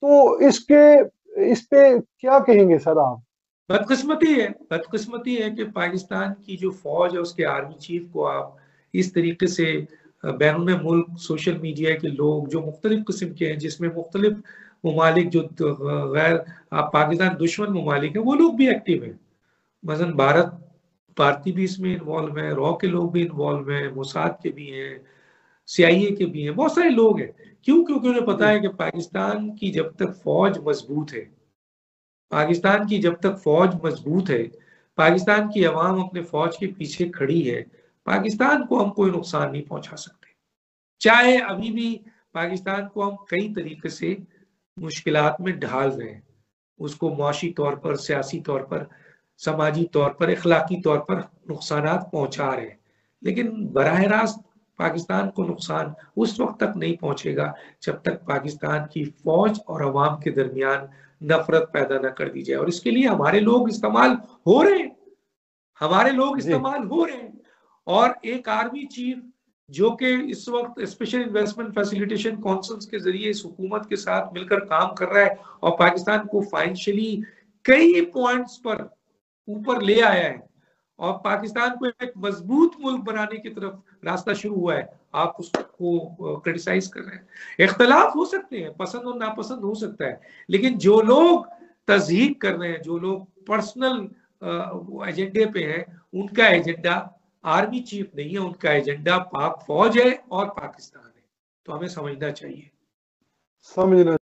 तो इस पे क्या कहेंगे सर आप? बदकिस्मती है कि पाकिस्तान की जो फौज है उसके आर्मी चीफ को आप इस तरीके से बैरून मुल्क सोशल मीडिया के लोग जो मुख्तलिफ किस्म के हैं, जिसमें मुख्तलिफ ममालिक जो गैर पाकिस्तान दुश्मन ममालिक हैं, वो लोग भी एक्टिव हैं। मसलन भारतीय भी इसमें इन्वॉल्व है, रॉ के लोग भी इन्वॉल्व हैं, मोसाद के भी हैं, CIA के भी हैं, बहुत सारे लोग हैं। क्यों? क्योंकि उन्हें पता है कि पाकिस्तान की जब तक फौज मजबूत है, पाकिस्तान की जब तक फौज मजबूत है, पाकिस्तान की अवाम अपने फौज के पीछे खड़ी है, पाकिस्तान को हम कोई नुकसान नहीं पहुंचा सकते। चाहे अभी भी पाकिस्तान को हम कई तरीके से मुश्किलात में ढाल रहे हैं, उसको मुआशी तौर पर, सियासी तौर पर, समाजी तौर पर, इखलाकी तौर पर नुकसान पहुंचा रहे हैं, लेकिन बराह रास्त पाकिस्तान को नुकसान उस वक्त तक नहीं पहुंचेगा जब तक पाकिस्तान की फौज और अवाम के दरमियान नफरत पैदा न कर दी जाए। और इसके लिए हमारे लोग इस्तेमाल हो रहे हैं, हमारे लोग इस्तेमाल हो रहे हैं। और एक आर्मी चीफ जो कि इस वक्त स्पेशल इन्वेस्टमेंट फैसिलिटेशन काउंसिल्स के जरिए इस हुकूमत के साथ मिलकर काम कर रहा है और पाकिस्तान को फाइनेंशियली कई पॉइंट्स पर ऊपर ले आया है और पाकिस्तान को एक मजबूत मुल्क बनाने की तरफ रास्ता शुरू हुआ है, आप उसको क्रिटिसाइज कर रहे हैं। इख्तलाफ हो सकते हैं, पसंद और नापसंद हो सकता है, लेकिन जो लोग तज़हीक कर रहे हैं, जो लोग पर्सनल एजेंडे पे हैं, उनका एजेंडा आर्मी चीफ नहीं है, उनका एजेंडा पाक फौज है और पाकिस्तान है। तो हमें समझना चाहिए।